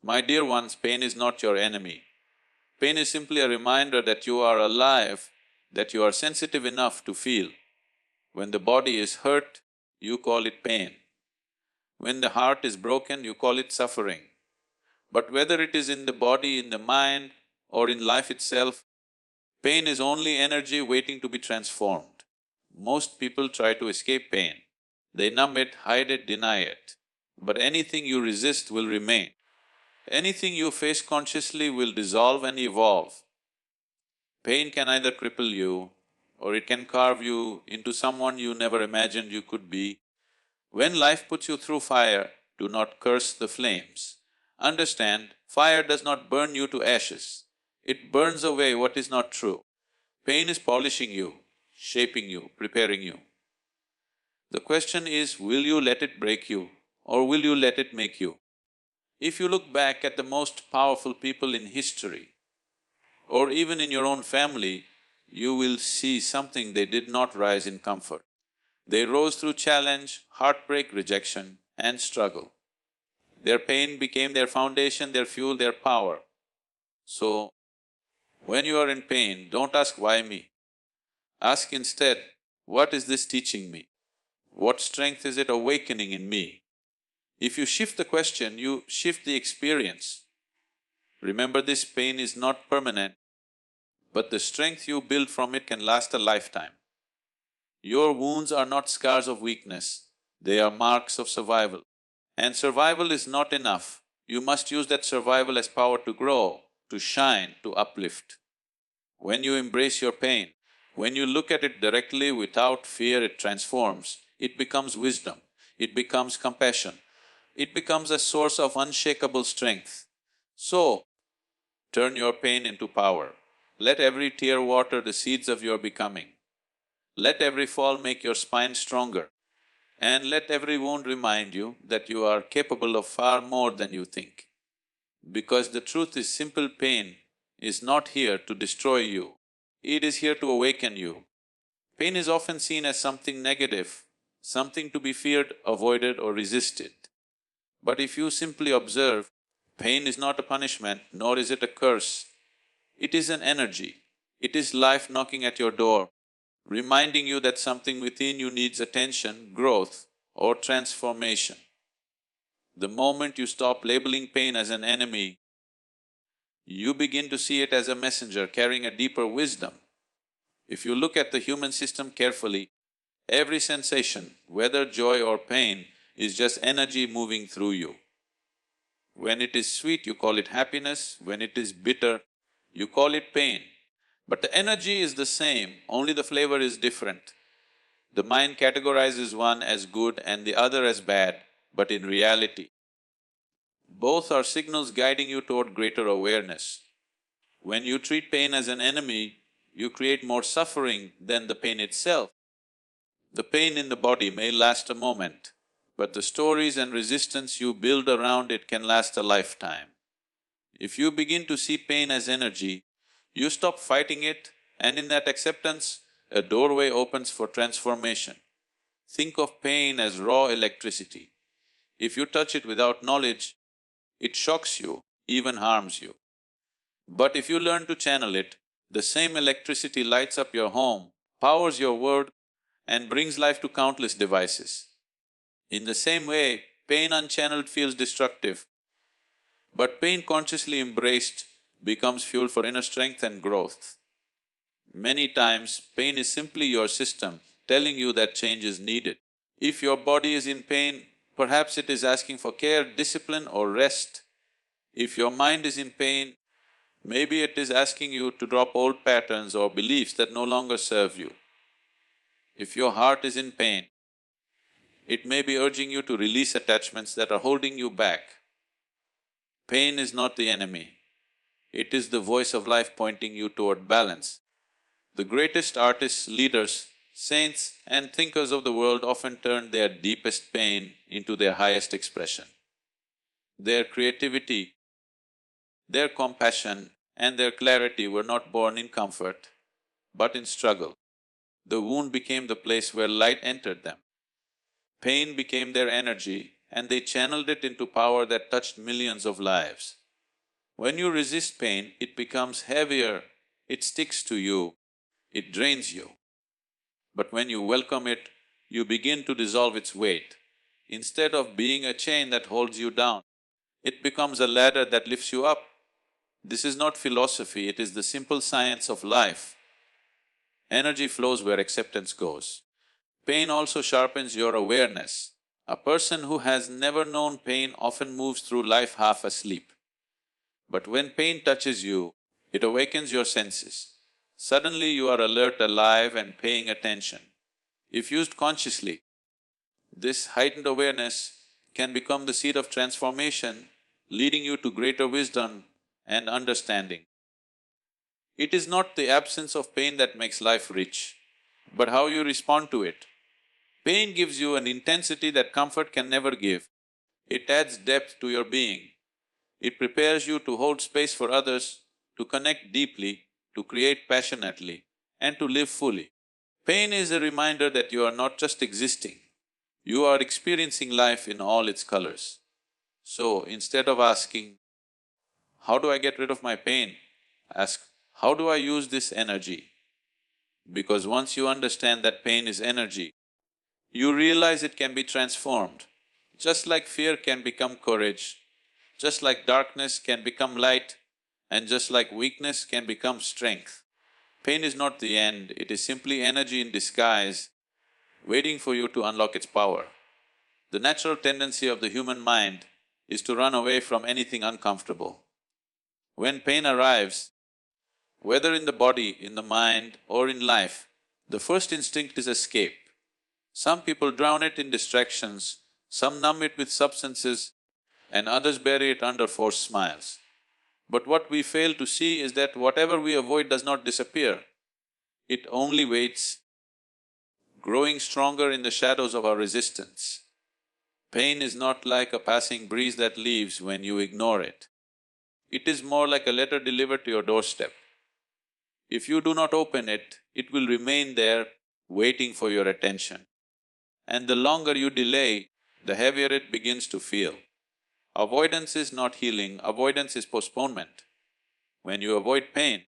My dear ones, pain is not your enemy. Pain is simply a reminder that you are alive, that you are sensitive enough to feel. When the body is hurt, you call it pain. When the heart is broken, you call it suffering. But whether it is in the body, in the mind, or in life itself, pain is only energy waiting to be transformed. Most people try to escape pain. They numb it, hide it, deny it. But anything you resist will remain. Anything you face consciously will dissolve and evolve. Pain can either cripple you, or it can carve you into someone you never imagined you could be. When life puts you through fire, do not curse the flames. Understand, fire does not burn you to ashes. It burns away what is not true. Pain is polishing you, shaping you, preparing you. The question is, will you let it break you or will you let it make you? If you look back at the most powerful people in history, or even in your own family, you will see something they did not rise in comfort. They rose through challenge, heartbreak, rejection, and struggle. Their pain became their foundation, their fuel, their power. So, when you are in pain, don't ask why me. Ask instead, what is this teaching me? What strength is it awakening in me? If you shift the question, you shift the experience. Remember, this pain is not permanent, but the strength you build from it can last a lifetime. Your wounds are not scars of weakness, they are marks of survival. And survival is not enough, you must use that survival as power to grow, to shine, to uplift. When you embrace your pain, when you look at it directly without fear, it transforms. It becomes wisdom, it becomes compassion, it becomes a source of unshakable strength. So, turn your pain into power. Let every tear water the seeds of your becoming. Let every fall make your spine stronger. And let every wound remind you that you are capable of far more than you think. Because the truth is, simple pain is not here to destroy you, it is here to awaken you. Pain is often seen as something negative, something to be feared, avoided or resisted. But if you simply observe, pain is not a punishment, nor is it a curse. It is an energy. It is life knocking at your door, reminding you that something within you needs attention, growth, or transformation. The moment you stop labeling pain as an enemy, you begin to see it as a messenger carrying a deeper wisdom. If you look at the human system carefully, every sensation, whether joy or pain, is just energy moving through you. When it is sweet, you call it happiness, when it is bitter, you call it pain. But the energy is the same, only the flavor is different. The mind categorizes one as good and the other as bad, but in reality, both are signals guiding you toward greater awareness. When you treat pain as an enemy, you create more suffering than the pain itself. The pain in the body may last a moment, but the stories and resistance you build around it can last a lifetime. If you begin to see pain as energy, you stop fighting it, and in that acceptance, a doorway opens for transformation. Think of pain as raw electricity. If you touch it without knowledge, it shocks you, even harms you. But if you learn to channel it, the same electricity lights up your home, powers your world, and brings life to countless devices. In the same way, pain unchanneled feels destructive, but pain consciously embraced becomes fuel for inner strength and growth. Many times, pain is simply your system telling you that change is needed. If your body is in pain, perhaps it is asking for care, discipline or rest. If your mind is in pain, maybe it is asking you to drop old patterns or beliefs that no longer serve you. If your heart is in pain, it may be urging you to release attachments that are holding you back. Pain is not the enemy, it is the voice of life pointing you toward balance. The greatest artists, leaders, saints and thinkers of the world often turned their deepest pain into their highest expression. Their creativity, their compassion and their clarity were not born in comfort, but in struggle. The wound became the place where light entered them. Pain became their energy and they channeled it into power that touched millions of lives. When you resist pain, it becomes heavier, it sticks to you, it drains you. But when you welcome it, you begin to dissolve its weight. Instead of being a chain that holds you down, it becomes a ladder that lifts you up. This is not philosophy, it is the simple science of life. Energy flows where acceptance goes. Pain also sharpens your awareness. A person who has never known pain often moves through life half asleep. But when pain touches you, it awakens your senses. Suddenly you are alert, alive and paying attention. If used consciously, this heightened awareness can become the seed of transformation, leading you to greater wisdom and understanding. It is not the absence of pain that makes life rich, but how you respond to it. Pain gives you an intensity that comfort can never give. It adds depth to your being. It prepares you to hold space for others, to connect deeply, to create passionately, and to live fully. Pain is a reminder that you are not just existing, you are experiencing life in all its colors. So, instead of asking, how do I get rid of my pain? Ask, how do I use this energy? Because once you understand that pain is energy, you realize it can be transformed. Just like fear can become courage, just like darkness can become light, and just like weakness can become strength. Pain is not the end, it is simply energy in disguise, waiting for you to unlock its power. The natural tendency of the human mind is to run away from anything uncomfortable. When pain arrives, whether in the body, in the mind or in life, the first instinct is escape. Some people drown it in distractions, some numb it with substances, and others bury it under forced smiles. But what we fail to see is that whatever we avoid does not disappear, it only waits, growing stronger in the shadows of our resistance. Pain is not like a passing breeze that leaves when you ignore it. It is more like a letter delivered to your doorstep. If you do not open it, it will remain there, waiting for your attention. And the longer you delay, the heavier it begins to feel. Avoidance is not healing, avoidance is postponement. When you avoid pain,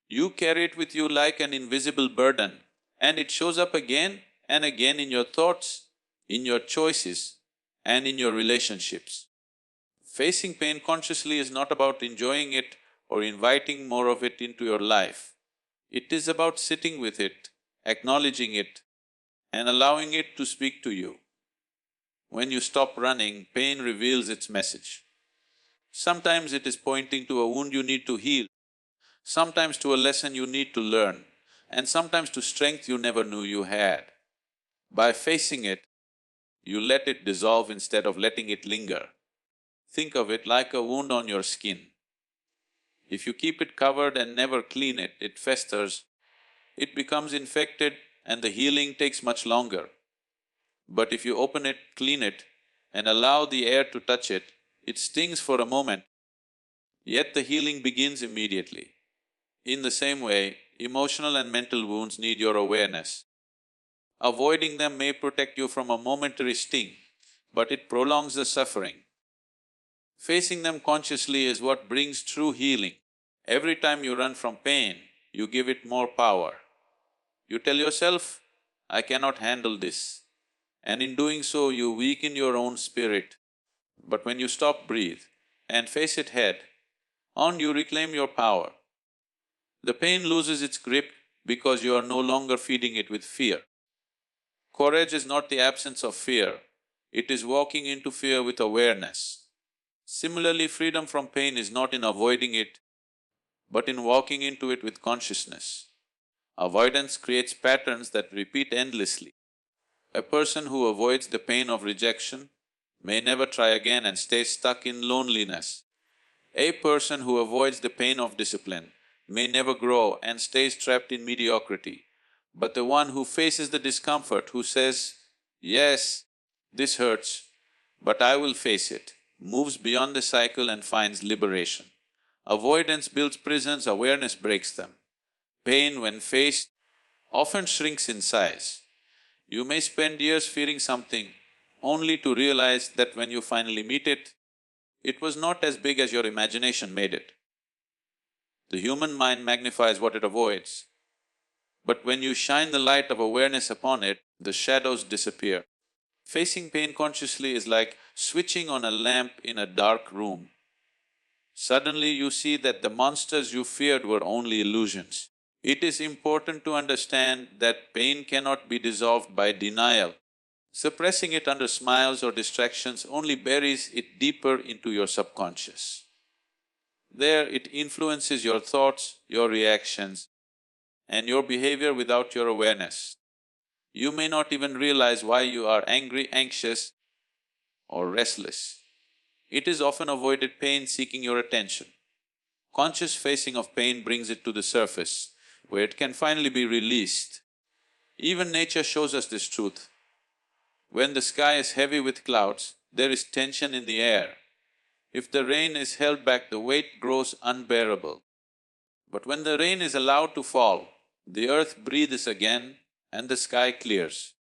you carry it with you like an invisible burden, and it shows up again and again in your thoughts, in your choices, and in your relationships. Facing pain consciously is not about enjoying it or inviting more of it into your life. It is about sitting with it, acknowledging it, and allowing it to speak to you. When you stop running, pain reveals its message. Sometimes it is pointing to a wound you need to heal, sometimes to a lesson you need to learn, and sometimes to strength you never knew you had. By facing it, you let it dissolve instead of letting it linger. Think of it like a wound on your skin. If you keep it covered and never clean it, it festers, it becomes infected and the healing takes much longer. But if you open it, clean it, and allow the air to touch it, it stings for a moment, yet the healing begins immediately. In the same way, emotional and mental wounds need your awareness. Avoiding them may protect you from a momentary sting, but it prolongs the suffering. Facing them consciously is what brings true healing. Every time you run from pain, you give it more power. You tell yourself, I cannot handle this, and in doing so you weaken your own spirit. But when you stop, breathe, and face it head on, you reclaim your power. The pain loses its grip because you are no longer feeding it with fear. Courage is not the absence of fear, it is walking into fear with awareness. Similarly, freedom from pain is not in avoiding it, but in walking into it with consciousness. Avoidance creates patterns that repeat endlessly. A person who avoids the pain of rejection may never try again and stays stuck in loneliness. A person who avoids the pain of discipline may never grow and stays trapped in mediocrity. But the one who faces the discomfort, who says, yes, this hurts, but I will face it, moves beyond the cycle and finds liberation. Avoidance builds prisons, awareness breaks them. Pain, when faced, often shrinks in size. You may spend years fearing something, only to realize that when you finally meet it, it was not as big as your imagination made it. The human mind magnifies what it avoids, but when you shine the light of awareness upon it, the shadows disappear. Facing pain consciously is like switching on a lamp in a dark room. Suddenly you see that the monsters you feared were only illusions. It is important to understand that pain cannot be dissolved by denial. Suppressing it under smiles or distractions only buries it deeper into your subconscious. There it influences your thoughts, your reactions, and your behavior without your awareness. You may not even realize why you are angry, anxious, or restless. It is often avoided pain seeking your attention. Conscious facing of pain brings it to the surface, where it can finally be released. Even nature shows us this truth. When the sky is heavy with clouds, there is tension in the air. If the rain is held back, the weight grows unbearable. But when the rain is allowed to fall, the earth breathes again and the sky clears.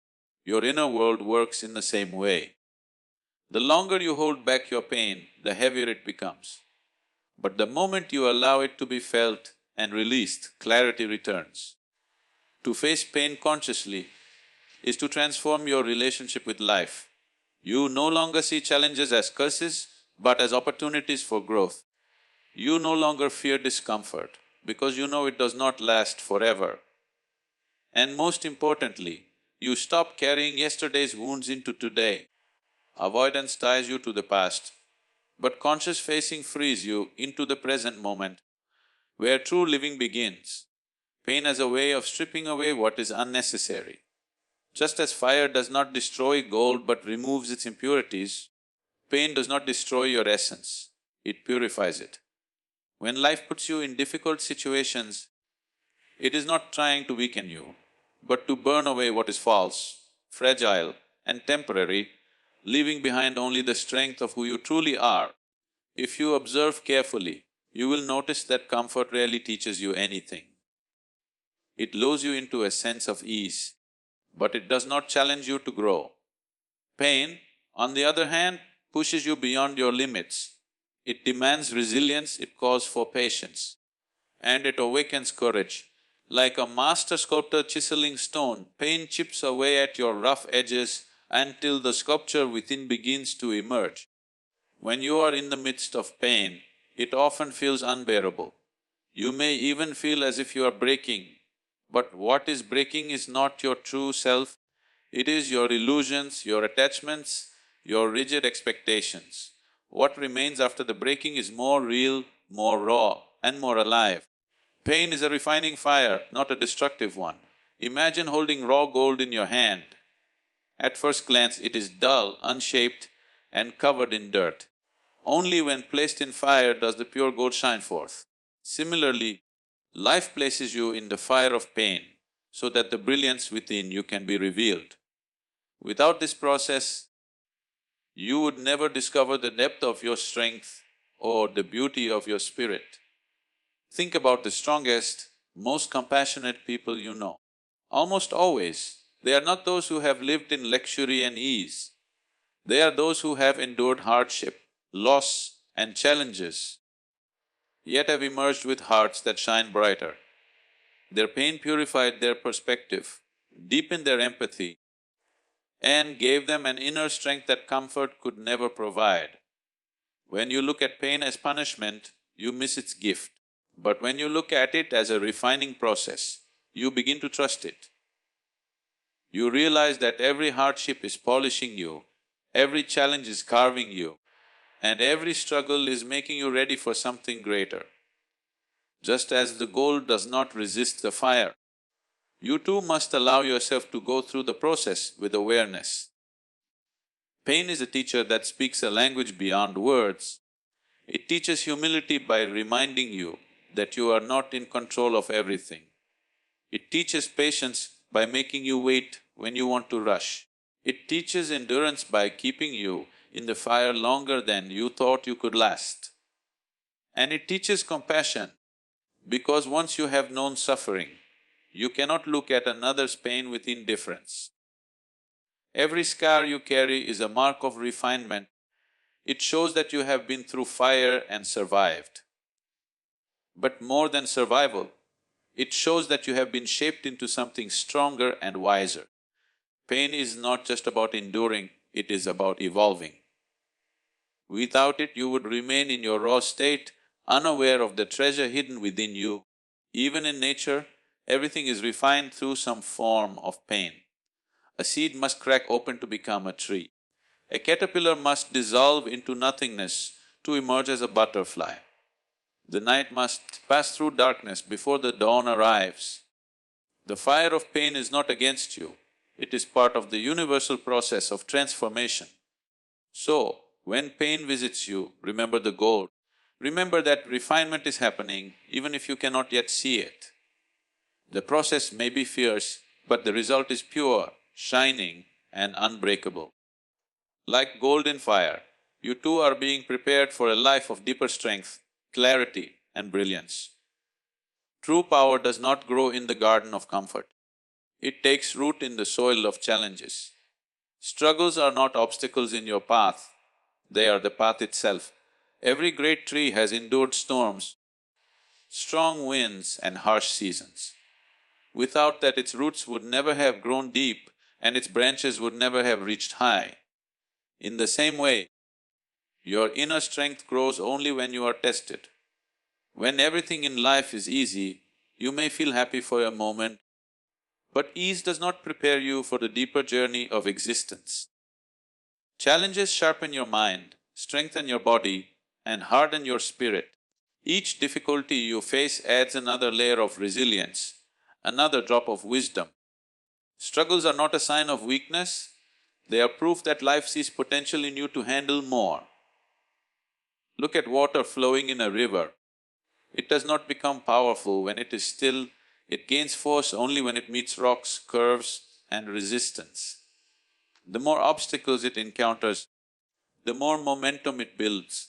Your inner world works in the same way. The longer you hold back your pain, the heavier it becomes. But the moment you allow it to be felt and released, clarity returns. To face pain consciously is to transform your relationship with life. You no longer see challenges as curses, but as opportunities for growth. You no longer fear discomfort, because you know it does not last forever. And most importantly, you stop carrying yesterday's wounds into today. Avoidance ties you to the past, but conscious facing frees you into the present moment, where true living begins. Pain has a way of stripping away what is unnecessary. Just as fire does not destroy gold but removes its impurities, pain does not destroy your essence, it purifies it. When life puts you in difficult situations, it is not trying to weaken you, but to burn away what is false, fragile and temporary, leaving behind only the strength of who you truly are. If you observe carefully, you will notice that comfort rarely teaches you anything. It lulls you into a sense of ease, but it does not challenge you to grow. Pain, on the other hand, pushes you beyond your limits. It demands resilience, it calls for patience, and it awakens courage. Like a master sculptor chiseling stone, pain chips away at your rough edges until the sculpture within begins to emerge. When you are in the midst of pain, it often feels unbearable. You may even feel as if you are breaking, but what is breaking is not your true self, it is your illusions, your attachments, your rigid expectations. What remains after the breaking is more real, more raw, and more alive. Pain is a refining fire, not a destructive one. Imagine holding raw gold in your hand. At first glance, it is dull, unshaped, and covered in dirt. Only when placed in fire does the pure gold shine forth. Similarly, life places you in the fire of pain so that the brilliance within you can be revealed. Without this process, you would never discover the depth of your strength or the beauty of your spirit. Think about the strongest, most compassionate people you know. Almost always, they are not those who have lived in luxury and ease. They are those who have endured hardship, loss and challenges, yet have emerged with hearts that shine brighter. Their pain purified their perspective, deepened their empathy, and gave them an inner strength that comfort could never provide. When you look at pain as punishment, you miss its gift. But when you look at it as a refining process, you begin to trust it. You realize that every hardship is polishing you, every challenge is carving you, and every struggle is making you ready for something greater. Just as the gold does not resist the fire, you too must allow yourself to go through the process with awareness. Pain is a teacher that speaks a language beyond words. It teaches humility by reminding you that you are not in control of everything. It teaches patience by making you wait when you want to rush. It teaches endurance by keeping you in the fire longer than you thought you could last. And it teaches compassion because once you have known suffering, you cannot look at another's pain with indifference. Every scar you carry is a mark of refinement. It shows that you have been through fire and survived. But more than survival, it shows that you have been shaped into something stronger and wiser. Pain is not just about enduring, it is about evolving. Without it, you would remain in your raw state, unaware of the treasure hidden within you. Even in nature, everything is refined through some form of pain. A seed must crack open to become a tree. A caterpillar must dissolve into nothingness to emerge as a butterfly. The night must pass through darkness before the dawn arrives. The fire of pain is not against you, it is part of the universal process of transformation. So, when pain visits you, remember the goal. Remember that refinement is happening even if you cannot yet see it. The process may be fierce, but the result is pure, shining and unbreakable. Like gold in fire, you too are being prepared for a life of deeper strength, clarity and brilliance. True power does not grow in the garden of comfort. It takes root in the soil of challenges. Struggles are not obstacles in your path, they are the path itself. Every great tree has endured storms, strong winds and harsh seasons. Without that, its roots would never have grown deep and its branches would never have reached high. In the same way, your inner strength grows only when you are tested. When everything in life is easy, you may feel happy for a moment, but ease does not prepare you for the deeper journey of existence. Challenges sharpen your mind, strengthen your body, and harden your spirit. Each difficulty you face adds another layer of resilience, another drop of wisdom. Struggles are not a sign of weakness, they are proof that life sees potential in you to handle more. Look at water flowing in a river. It does not become powerful when it is still, it gains force only when it meets rocks, curves and resistance. The more obstacles it encounters, the more momentum it builds.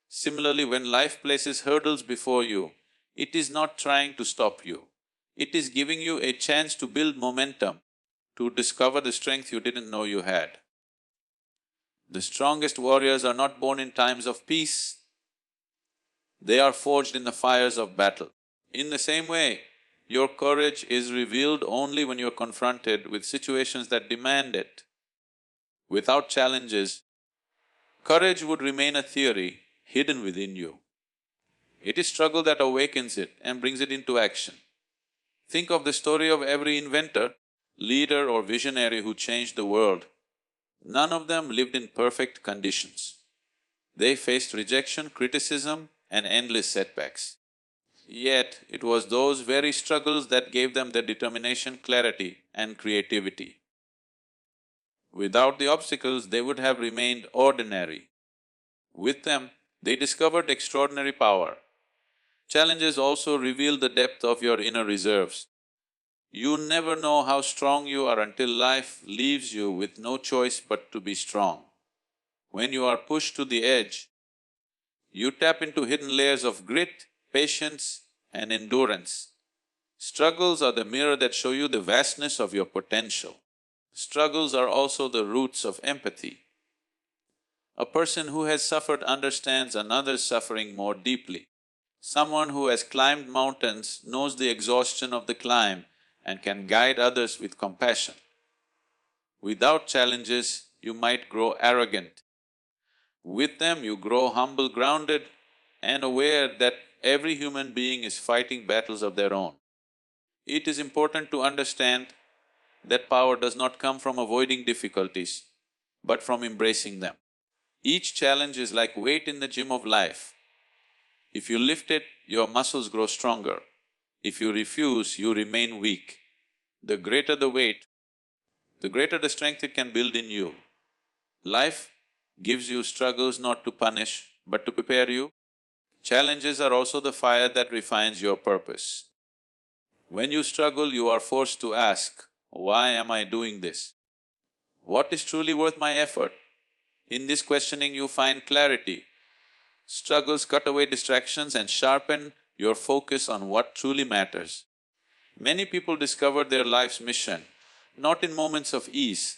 Similarly, when life places hurdles before you, it is not trying to stop you. It is giving you a chance to build momentum, to discover the strength you didn't know you had. The strongest warriors are not born in times of peace, they are forged in the fires of battle. In the same way, your courage is revealed only when you're confronted with situations that demand it. Without challenges, courage would remain a theory hidden within you. It is struggle that awakens it and brings it into action. Think of the story of every inventor, leader or visionary who changed the world. None of them lived in perfect conditions. They faced rejection, criticism and endless setbacks. Yet, it was those very struggles that gave them their determination, clarity and creativity. Without the obstacles, they would have remained ordinary. With them, they discovered extraordinary power. Challenges also reveal the depth of your inner reserves. You never know how strong you are until life leaves you with no choice but to be strong. When you are pushed to the edge, you tap into hidden layers of grit, patience and endurance. Struggles are the mirror that show you the vastness of your potential. Struggles are also the roots of empathy. A person who has suffered understands another's suffering more deeply. Someone who has climbed mountains knows the exhaustion of the climb and can guide others with compassion. Without challenges, you might grow arrogant. With them, you grow humble, grounded and aware that every human being is fighting battles of their own. It is important to understand that power does not come from avoiding difficulties, but from embracing them. Each challenge is like weight in the gym of life. If you lift it, your muscles grow stronger. If you refuse, you remain weak. The greater the weight, the greater the strength it can build in you. Life gives you struggles not to punish, but to prepare you. Challenges are also the fire that refines your purpose. When you struggle, you are forced to ask, why am I doing this? What is truly worth my effort? In this questioning, you find clarity. Struggles cut away distractions and sharpen your focus on what truly matters. Many people discover their life's mission not in moments of ease,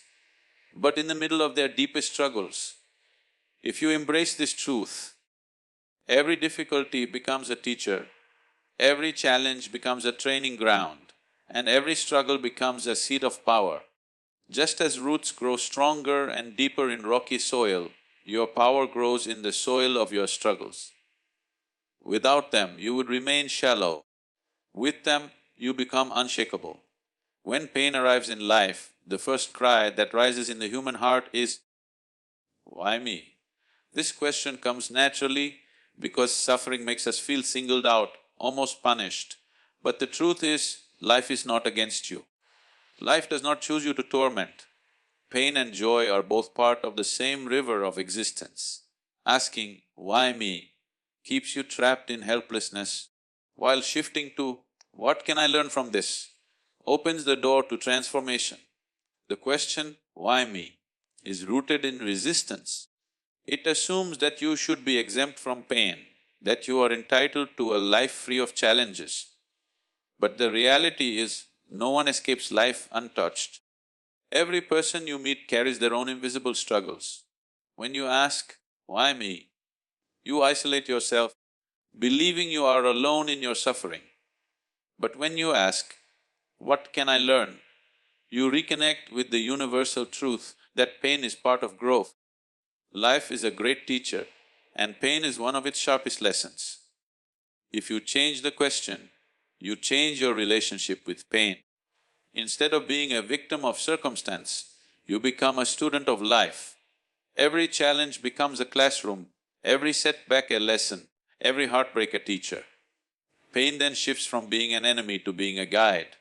but in the middle of their deepest struggles. If you embrace this truth, every difficulty becomes a teacher, every challenge becomes a training ground, and every struggle becomes a seat of power. Just as roots grow stronger and deeper in rocky soil, your power grows in the soil of your struggles. Without them, you would remain shallow. With them, you become unshakable. When pain arrives in life, the first cry that rises in the human heart is, why me? This question comes naturally because suffering makes us feel singled out, almost punished. But the truth is, life is not against you. Life does not choose you to torment. Pain and joy are both part of the same river of existence. Asking, why me, keeps you trapped in helplessness, while shifting to, what can I learn from this, opens the door to transformation. The question, why me, is rooted in resistance. It assumes that you should be exempt from pain, that you are entitled to a life free of challenges. But the reality is, no one escapes life untouched. Every person you meet carries their own invisible struggles. When you ask, why me, you isolate yourself, believing you are alone in your suffering. But when you ask, what can I learn, you reconnect with the universal truth that pain is part of growth. Life is a great teacher, and pain is one of its sharpest lessons. If you change the question, you change your relationship with pain. Instead of being a victim of circumstance, you become a student of life. Every challenge becomes a classroom, every setback a lesson, every heartbreak a teacher. Pain then shifts from being an enemy to being a guide.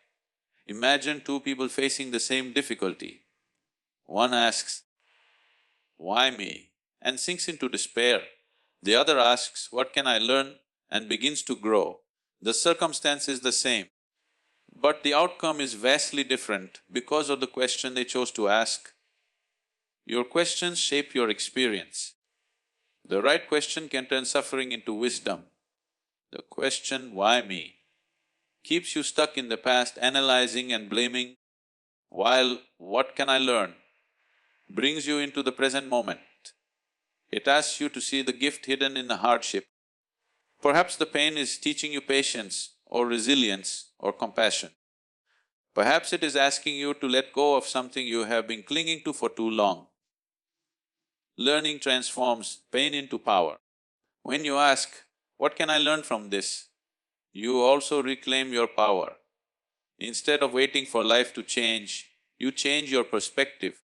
Imagine two people facing the same difficulty. One asks, why me, and sinks into despair. The other asks, what can I learn, and begins to grow. The circumstance is the same, but the outcome is vastly different because of the question they chose to ask. Your questions shape your experience. The right question can turn suffering into wisdom. The question, why me, keeps you stuck in the past analyzing and blaming, while what can I learn brings you into the present moment. It asks you to see the gift hidden in the hardship. Perhaps the pain is teaching you patience or resilience or compassion. Perhaps it is asking you to let go of something you have been clinging to for too long. Learning transforms pain into power. When you ask, what can I learn from this, you also reclaim your power. Instead of waiting for life to change, you change your perspective.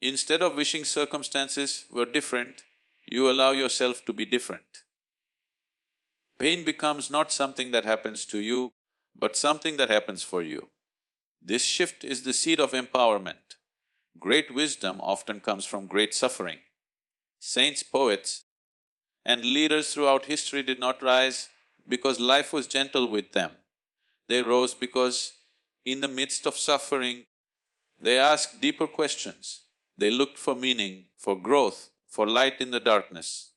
Instead of wishing circumstances were different, you allow yourself to be different. Pain becomes not something that happens to you, but something that happens for you. This shift is the seed of empowerment. Great wisdom often comes from great suffering. Saints, poets, and leaders throughout history did not rise because life was gentle with them. They rose because in the midst of suffering, they asked deeper questions. They looked for meaning, for growth, for light in the darkness.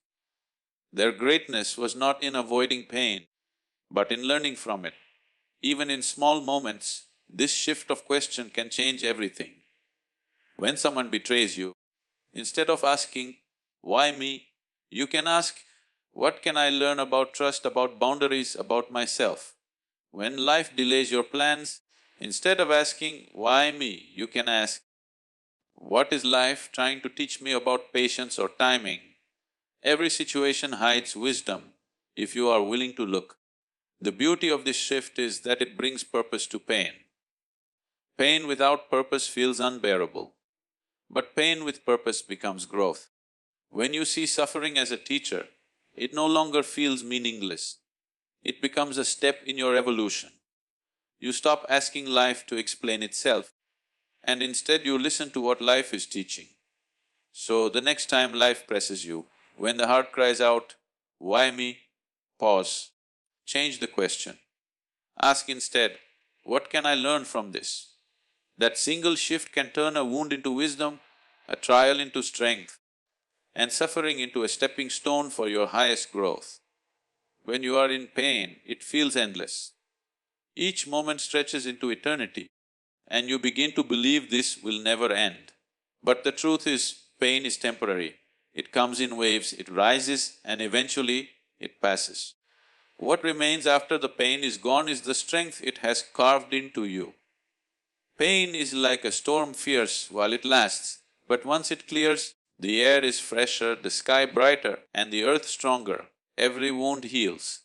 Their greatness was not in avoiding pain, but in learning from it. Even in small moments, this shift of question can change everything. When someone betrays you, instead of asking, why me, you can ask, what can I learn about trust, about boundaries, about myself? When life delays your plans, instead of asking, why me, you can ask, what is life trying to teach me about patience or timing? Every situation hides wisdom if you are willing to look. The beauty of this shift is that it brings purpose to pain. Pain without purpose feels unbearable, but pain with purpose becomes growth. When you see suffering as a teacher, it no longer feels meaningless. It becomes a step in your evolution. You stop asking life to explain itself, and instead you listen to what life is teaching. So the next time life presses you, when the heart cries out, why me? Pause, change the question. Ask instead, what can I learn from this? That single shift can turn a wound into wisdom, a trial into strength, and suffering into a stepping stone for your highest growth. When you are in pain, it feels endless. Each moment stretches into eternity, and you begin to believe this will never end. But the truth is, pain is temporary. It comes in waves, it rises and eventually it passes. What remains after the pain is gone is the strength it has carved into you. Pain is like a storm fierce while it lasts, but once it clears, the air is fresher, the sky brighter, and the earth stronger. Every wound heals.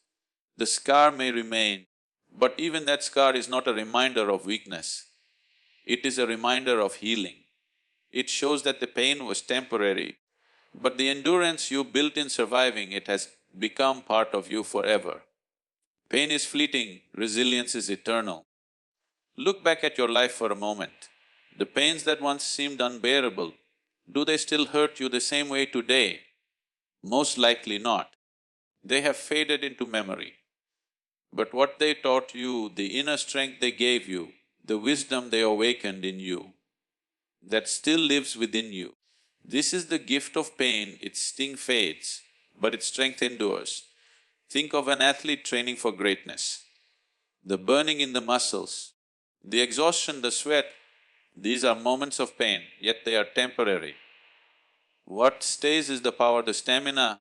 The scar may remain, but even that scar is not a reminder of weakness. It is a reminder of healing. It shows that the pain was temporary, but the endurance you built in surviving it has become part of you forever. Pain is fleeting, resilience is eternal. Look back at your life for a moment. The pains that once seemed unbearable, do they still hurt you the same way today? Most likely not. They have faded into memory. But what they taught you, the inner strength they gave you, the wisdom they awakened in you, that still lives within you. This is the gift of pain, its sting fades, but its strength endures. Think of an athlete training for greatness. The burning in the muscles, the exhaustion, the sweat, these are moments of pain, yet they are temporary. What stays is the power, the stamina,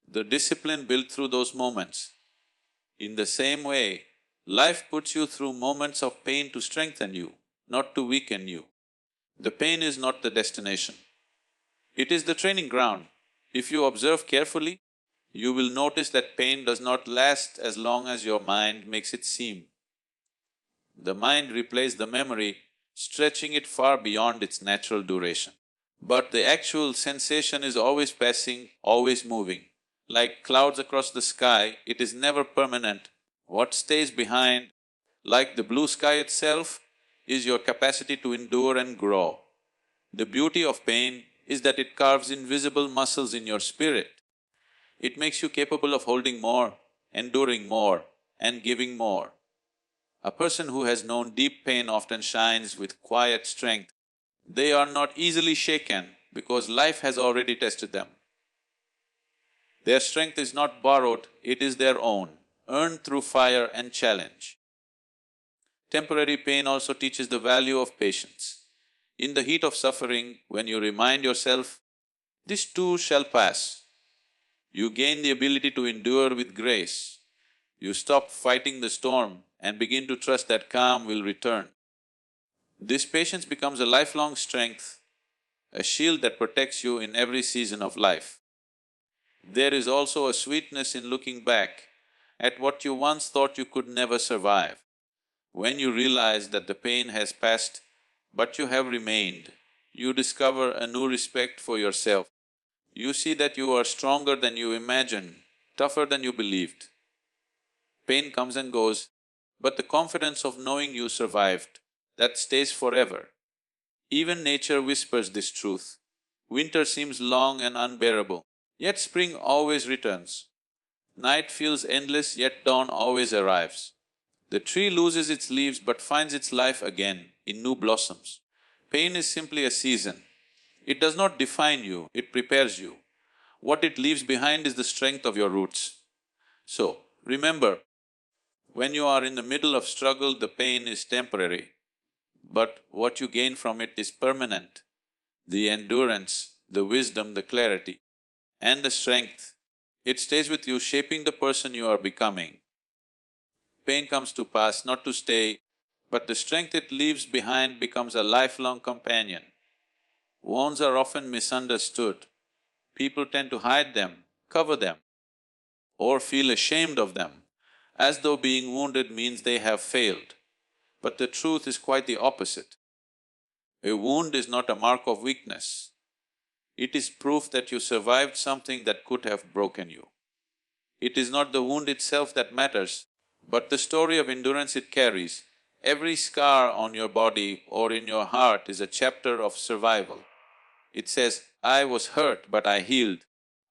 the discipline built through those moments. In the same way, life puts you through moments of pain to strengthen you, not to weaken you. The pain is not the destination. It is the training ground. If you observe carefully, you will notice that pain does not last as long as your mind makes it seem. The mind replays the memory, stretching it far beyond its natural duration. But the actual sensation is always passing, always moving. Like clouds across the sky, it is never permanent. What stays behind, like the blue sky itself, is your capacity to endure and grow. The beauty of pain is that it carves invisible muscles in your spirit. It makes you capable of holding more, enduring more, and giving more. A person who has known deep pain often shines with quiet strength. They are not easily shaken because life has already tested them. Their strength is not borrowed, it is their own, earned through fire and challenge. Temporary pain also teaches the value of patience. In the heat of suffering, when you remind yourself, this too shall pass, you gain the ability to endure with grace. You stop fighting the storm and begin to trust that calm will return. This patience becomes a lifelong strength, a shield that protects you in every season of life. There is also a sweetness in looking back at what you once thought you could never survive. When you realize that the pain has passed, but you have remained, you discover a new respect for yourself. You see that you are stronger than you imagined, tougher than you believed. Pain comes and goes, but the confidence of knowing you survived, that stays forever. Even nature whispers this truth. Winter seems long and unbearable, yet spring always returns. Night feels endless, yet dawn always arrives. The tree loses its leaves but finds its life again in new blossoms. Pain is simply a season. It does not define you, it prepares you. What it leaves behind is the strength of your roots. So, remember, when you are in the middle of struggle, the pain is temporary, but what you gain from it is permanent. The endurance, the wisdom, the clarity, and the strength, it stays with you, shaping the person you are becoming. Pain comes to pass, not to stay, but the strength it leaves behind becomes a lifelong companion. Wounds are often misunderstood. People tend to hide them, cover them, or feel ashamed of them, as though being wounded means they have failed. But the truth is quite the opposite. A wound is not a mark of weakness. It is proof that you survived something that could have broken you. It is not the wound itself that matters, but the story of endurance it carries. Every scar on your body or in your heart is a chapter of survival. It says, I was hurt, but I healed.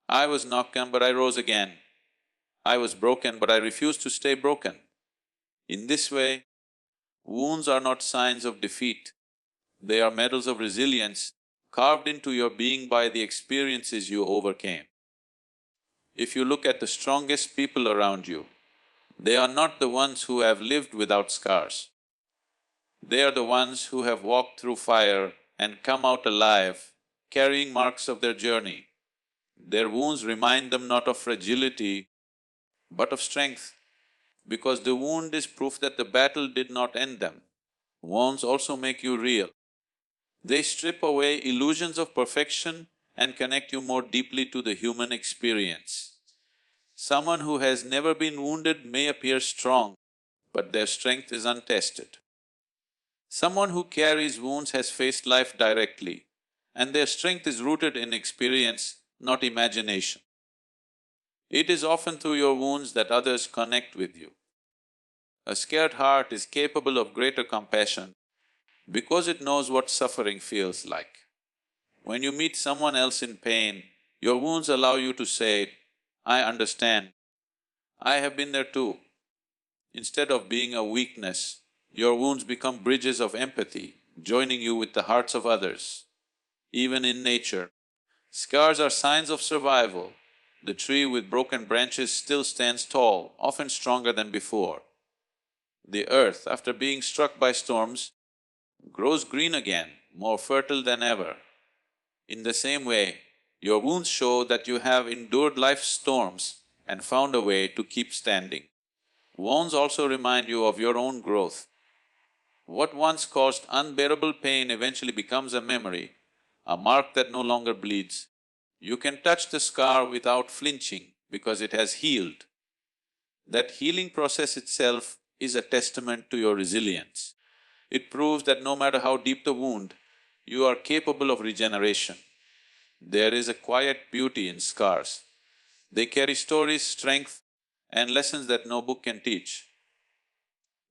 I was knocked down, but I rose again. I was broken, but I refused to stay broken. In this way, wounds are not signs of defeat. They are medals of resilience carved into your being by the experiences you overcame. If you look at the strongest people around you, they are not the ones who have lived without scars. They are the ones who have walked through fire and come out alive, carrying marks of their journey. Their wounds remind them not of fragility, but of strength, because the wound is proof that the battle did not end them. Wounds also make you real. They strip away illusions of perfection and connect you more deeply to the human experience. Someone who has never been wounded may appear strong, but their strength is untested. Someone who carries wounds has faced life directly, and their strength is rooted in experience, not imagination. It is often through your wounds that others connect with you. A scared heart is capable of greater compassion because it knows what suffering feels like. When you meet someone else in pain, your wounds allow you to say, "I understand, I have been there too." Instead of being a weakness, your wounds become bridges of empathy, joining you with the hearts of others. Even in nature, scars are signs of survival. The tree with broken branches still stands tall, often stronger than before. The earth, after being struck by storms, grows green again, more fertile than ever. In the same way, your wounds show that you have endured life's storms and found a way to keep standing. Wounds also remind you of your own growth. What once caused unbearable pain eventually becomes a memory, a mark that no longer bleeds. You can touch the scar without flinching because it has healed. That healing process itself is a testament to your resilience. It proves that no matter how deep the wound, you are capable of regeneration. There is a quiet beauty in scars. They carry stories, strength, and lessons that no book can teach.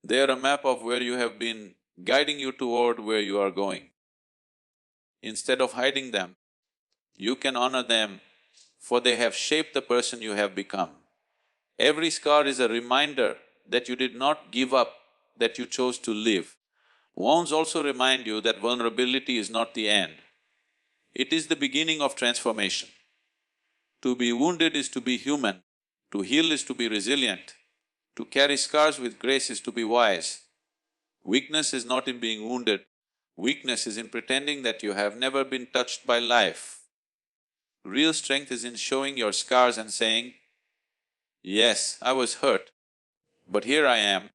They are a map of where you have been, guiding you toward where you are going. Instead of hiding them, you can honor them, for they have shaped the person you have become. Every scar is a reminder that you did not give up, that you chose to live. Wounds also remind you that vulnerability is not the end. It is the beginning of transformation. To be wounded is to be human, to heal is to be resilient, to carry scars with grace is to be wise. Weakness is not in being wounded, weakness is in pretending that you have never been touched by life. Real strength is in showing your scars and saying, "Yes, I was hurt, but here I am."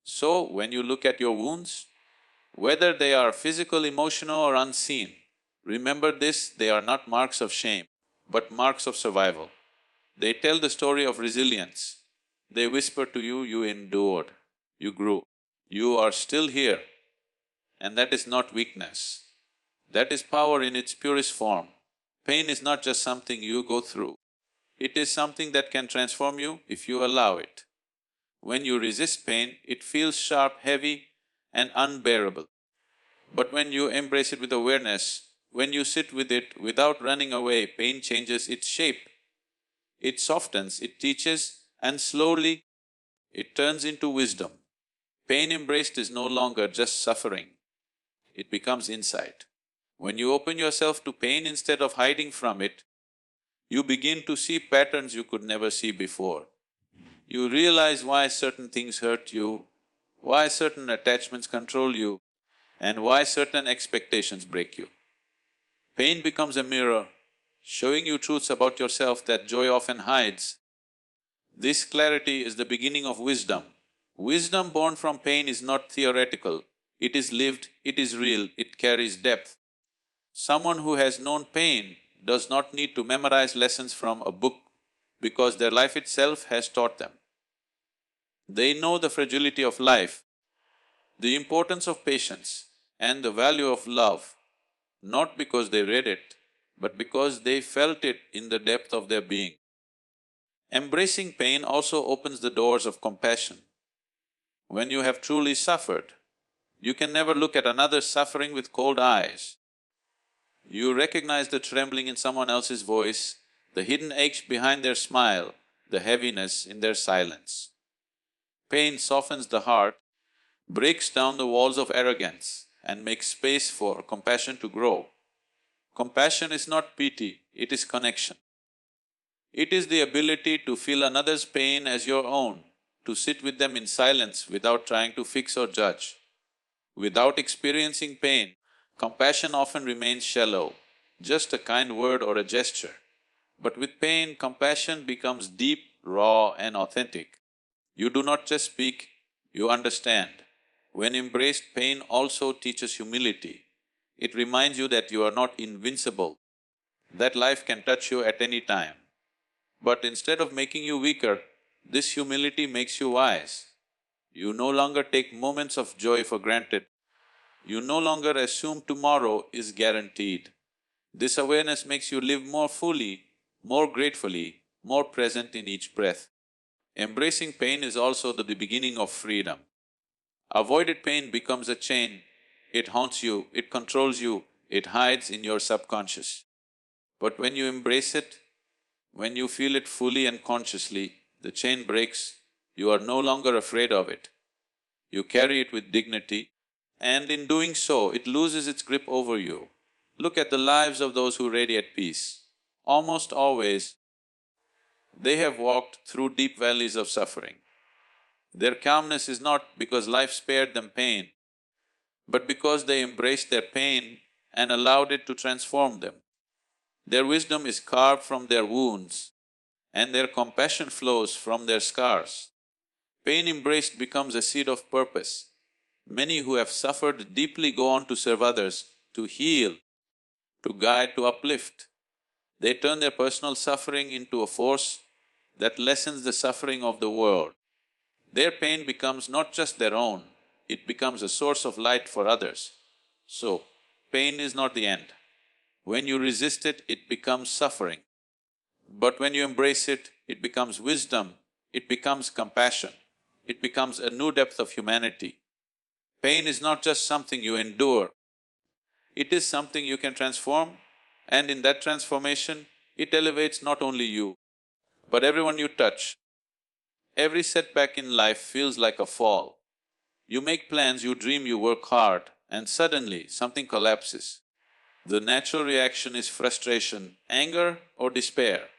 So, when you look at your wounds, whether they are physical, emotional or unseen, remember this, they are not marks of shame, but marks of survival. They tell the story of resilience. They whisper to you, you endured, you grew, you are still here. And that is not weakness. That is power in its purest form. Pain is not just something you go through. It is something that can transform you if you allow it. When you resist pain, it feels sharp, heavy and unbearable. But when you embrace it with awareness, when you sit with it without running away, pain changes its shape. It softens, it teaches, and slowly it turns into wisdom. Pain embraced is no longer just suffering, it becomes insight. When you open yourself to pain instead of hiding from it, you begin to see patterns you could never see before. You realize why certain things hurt you, why certain attachments control you, and why certain expectations break you. Pain becomes a mirror, showing you truths about yourself that joy often hides. This clarity is the beginning of wisdom. Wisdom born from pain is not theoretical, it is lived, it is real, it carries depth. Someone who has known pain does not need to memorize lessons from a book because their life itself has taught them. They know the fragility of life, the importance of patience and the value of love, not because they read it, but because they felt it in the depth of their being. Embracing pain also opens the doors of compassion. When you have truly suffered, you can never look at another's suffering with cold eyes. You recognize the trembling in someone else's voice, the hidden ache behind their smile, the heaviness in their silence. Pain softens the heart, breaks down the walls of arrogance and makes space for compassion to grow. Compassion is not pity, it is connection. It is the ability to feel another's pain as your own, to sit with them in silence without trying to fix or judge. Without experiencing pain, Compassion often remains shallow, just a kind word or a gesture. But with pain, compassion becomes deep, raw and authentic. You do not just speak, you understand. When embraced, pain also teaches humility. It reminds you that you are not invincible, that life can touch you at any time. But instead of making you weaker, this humility makes you wise. You no longer take moments of joy for granted. You no longer assume tomorrow is guaranteed. This awareness makes you live more fully, more gratefully, more present in each breath. Embracing pain is also the beginning of freedom. Avoided pain becomes a chain. It haunts you, it controls you, it hides in your subconscious. But when you embrace it, when you feel it fully and consciously, the chain breaks, you are no longer afraid of it. You carry it with dignity, and in doing so, it loses its grip over you. Look at the lives of those who radiate peace. Almost always, they have walked through deep valleys of suffering. Their calmness is not because life spared them pain, but because they embraced their pain and allowed it to transform them. Their wisdom is carved from their wounds, and their compassion flows from their scars. Pain embraced becomes a seed of purpose. Many who have suffered deeply go on to serve others, to heal, to guide, to uplift. They turn their personal suffering into a force that lessens the suffering of the world. Their pain becomes not just their own, it becomes a source of light for others. So, pain is not the end. When you resist it, it becomes suffering. But when you embrace it, it becomes wisdom, it becomes compassion, it becomes a new depth of humanity. Pain is not just something you endure, it is something you can transform, and in that transformation, it elevates not only you, but everyone you touch. Every setback in life feels like a fall. You make plans, you dream, you work hard, and suddenly something collapses. The natural reaction is frustration, anger or despair.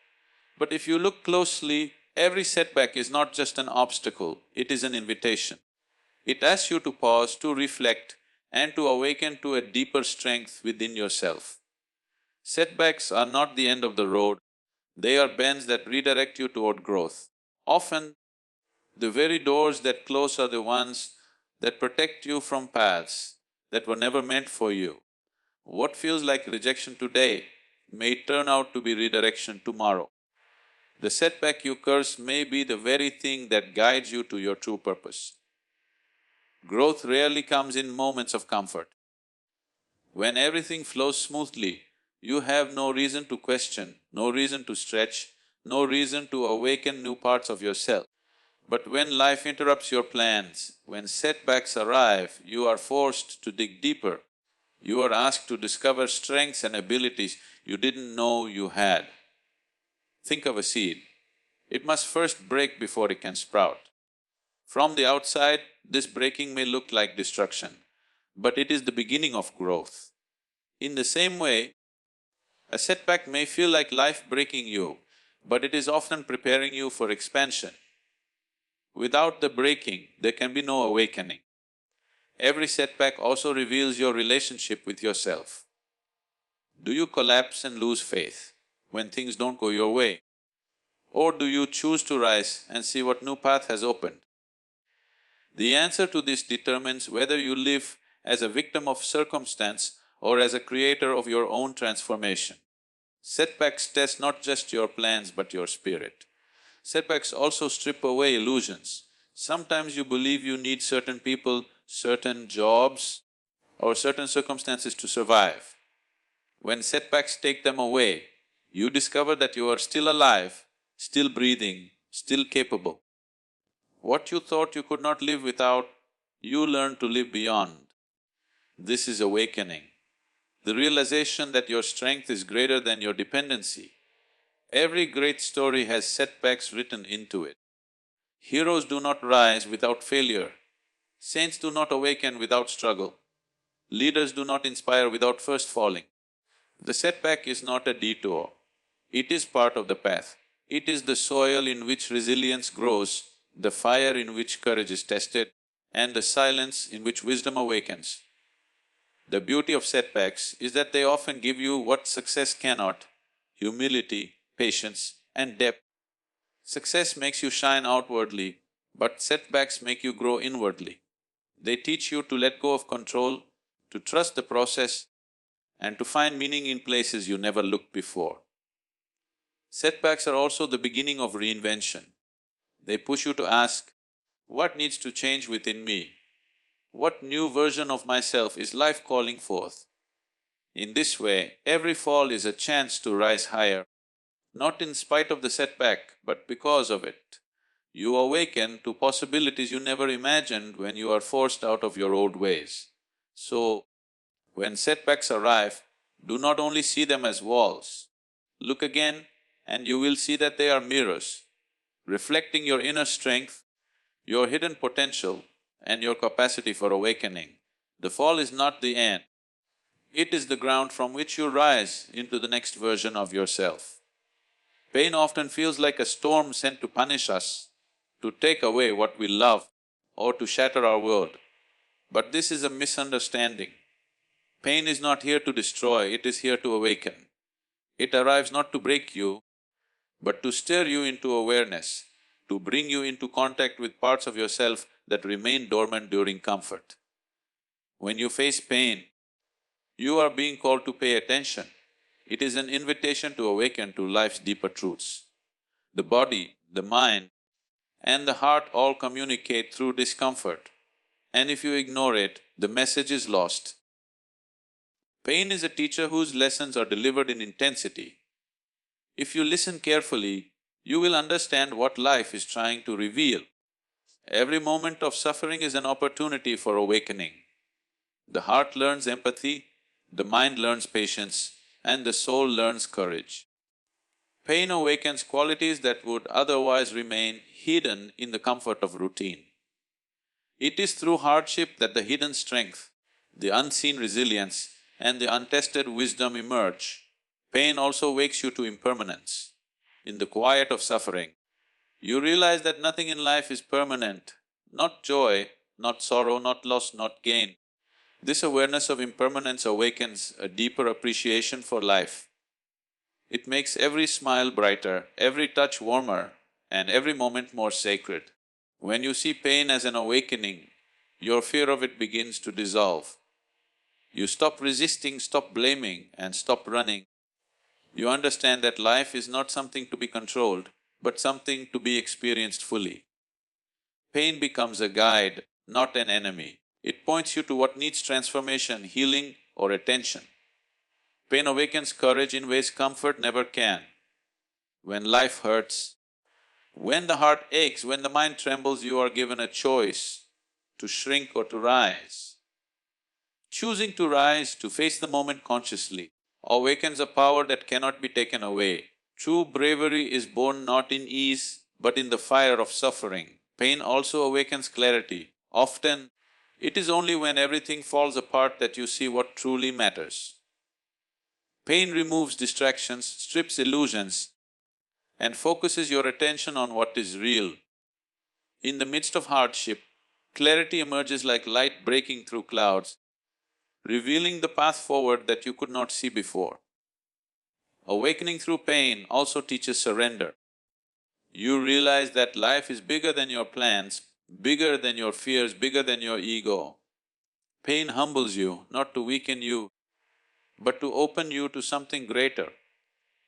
But if you look closely, every setback is not just an obstacle, it is an invitation. It asks you to pause, to reflect, and to awaken to a deeper strength within yourself. Setbacks are not the end of the road, they are bends that redirect you toward growth. Often, the very doors that close are the ones that protect you from paths that were never meant for you. What feels like rejection today may turn out to be redirection tomorrow. The setback you curse may be the very thing that guides you to your true purpose. Growth rarely comes in moments of comfort. When everything flows smoothly, you have no reason to question, no reason to stretch, no reason to awaken new parts of yourself. But when life interrupts your plans, when setbacks arrive, you are forced to dig deeper. You are asked to discover strengths and abilities you didn't know you had. Think of a seed. It must first break before it can sprout. From the outside, this breaking may look like destruction, but it is the beginning of growth. In the same way, a setback may feel like life breaking you, but it is often preparing you for expansion. Without the breaking, there can be no awakening. Every setback also reveals your relationship with yourself. Do you collapse and lose faith when things don't go your way? Or do you choose to rise and see what new path has opened? The answer to this determines whether you live as a victim of circumstance or as a creator of your own transformation. Setbacks test not just your plans but your spirit. Setbacks also strip away illusions. Sometimes you believe you need certain people, certain jobs, or certain circumstances to survive. When setbacks take them away, you discover that you are still alive, still breathing, still capable. What you thought you could not live without, you learn to live beyond. This is awakening. The realization that your strength is greater than your dependency. Every great story has setbacks written into it. Heroes do not rise without failure. Saints do not awaken without struggle. Leaders do not inspire without first falling. The setback is not a detour, it is part of the path. It is the soil in which resilience grows, the fire in which courage is tested, and the silence in which wisdom awakens. The beauty of setbacks is that they often give you what success cannot: humility, patience, and depth. Success makes you shine outwardly, but setbacks make you grow inwardly. They teach you to let go of control, to trust the process, and to find meaning in places you never looked before. Setbacks are also the beginning of reinvention. They push you to ask, what needs to change within me? What new version of myself is life calling forth? In this way, every fall is a chance to rise higher, not in spite of the setback, but because of it. You awaken to possibilities you never imagined when you are forced out of your old ways. So, when setbacks arrive, do not only see them as walls. Look again and you will see that they are mirrors, reflecting your inner strength, your hidden potential, and your capacity for awakening. The fall is not the end. It is the ground from which you rise into the next version of yourself. Pain often feels like a storm sent to punish us, to take away what we love, or to shatter our world. But this is a misunderstanding. Pain is not here to destroy, it is here to awaken. It arrives not to break you, but to stir you into awareness, to bring you into contact with parts of yourself that remain dormant during comfort. When you face pain, you are being called to pay attention. It is an invitation to awaken to life's deeper truths. The body, the mind, and the heart all communicate through discomfort, and if you ignore it, the message is lost. Pain is a teacher whose lessons are delivered in intensity. If you listen carefully, you will understand what life is trying to reveal. Every moment of suffering is an opportunity for awakening. The heart learns empathy, the mind learns patience, and the soul learns courage. Pain awakens qualities that would otherwise remain hidden in the comfort of routine. It is through hardship that the hidden strength, the unseen resilience, and the untested wisdom emerge. Pain also wakes you to impermanence. In the quiet of suffering, you realize that nothing in life is permanent, not joy, not sorrow, not loss, not gain. This awareness of impermanence awakens a deeper appreciation for life. It makes every smile brighter, every touch warmer, and every moment more sacred. When you see pain as an awakening, your fear of it begins to dissolve. You stop resisting, stop blaming, and stop running. You understand that life is not something to be controlled, but something to be experienced fully. Pain becomes a guide, not an enemy. It points you to what needs transformation, healing, or attention. Pain awakens courage in ways comfort never can. When life hurts, when the heart aches, when the mind trembles, you are given a choice to shrink or to rise. Choosing to rise, to face the moment consciously, awakens a power that cannot be taken away. True bravery is born not in ease, but in the fire of suffering. Pain also awakens clarity. Often, it is only when everything falls apart that you see what truly matters. Pain removes distractions, strips illusions, and focuses your attention on what is real. In the midst of hardship, clarity emerges like light breaking through clouds, revealing the path forward that you could not see before. Awakening through pain also teaches surrender. You realize that life is bigger than your plans, bigger than your fears, bigger than your ego. Pain humbles you, not to weaken you, but to open you to something greater.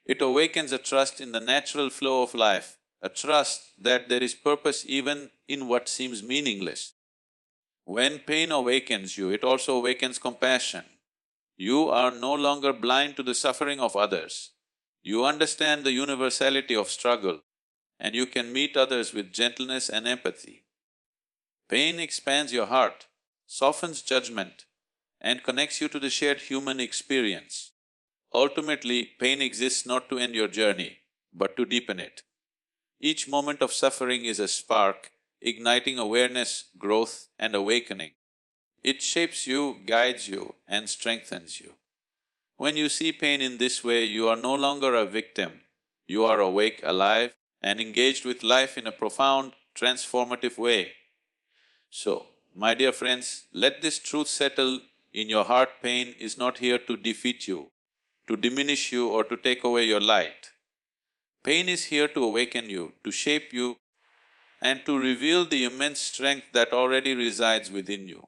It awakens a trust in the natural flow of life, a trust that there is purpose even in what seems meaningless. When pain awakens you, it also awakens compassion. You are no longer blind to the suffering of others. You understand the universality of struggle, and you can meet others with gentleness and empathy. Pain expands your heart, softens judgment, and connects you to the shared human experience. Ultimately, pain exists not to end your journey, but to deepen it. Each moment of suffering is a spark, igniting awareness, growth, and awakening. It shapes you, guides you, and strengthens you. When you see pain in this way, you are no longer a victim. You are awake, alive, and engaged with life in a profound, transformative way. So, my dear friends, let this truth settle in your heart pain is not here to defeat you, to diminish you or to take away your light. Pain is here to awaken you, to shape you and to reveal the immense strength that already resides within you.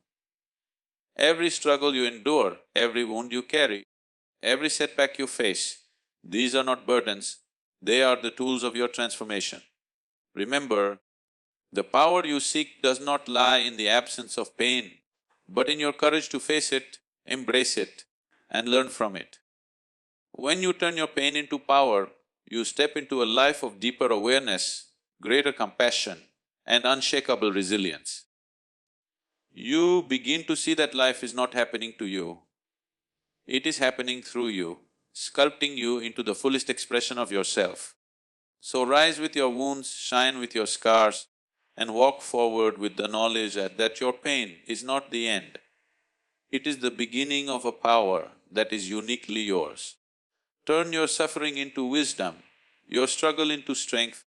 Every struggle you endure, every wound you carry, every setback you face, these are not burdens, they are the tools of your transformation. Remember, the power you seek does not lie in the absence of pain, but in your courage to face it, embrace it, and learn from it. When you turn your pain into power, you step into a life of deeper awareness, greater compassion, and unshakable resilience. You begin to see that life is not happening to you, it is happening through you, sculpting you into the fullest expression of yourself. So rise with your wounds, shine with your scars, and walk forward with the knowledge that your pain is not the end. It is the beginning of a power that is uniquely yours. Turn your suffering into wisdom, your struggle into strength,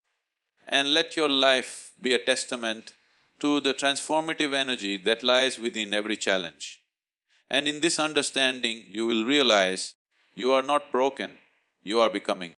and let your life be a testament to the transformative energy that lies within every challenge. And in this understanding, you will realize you are not broken, you are becoming.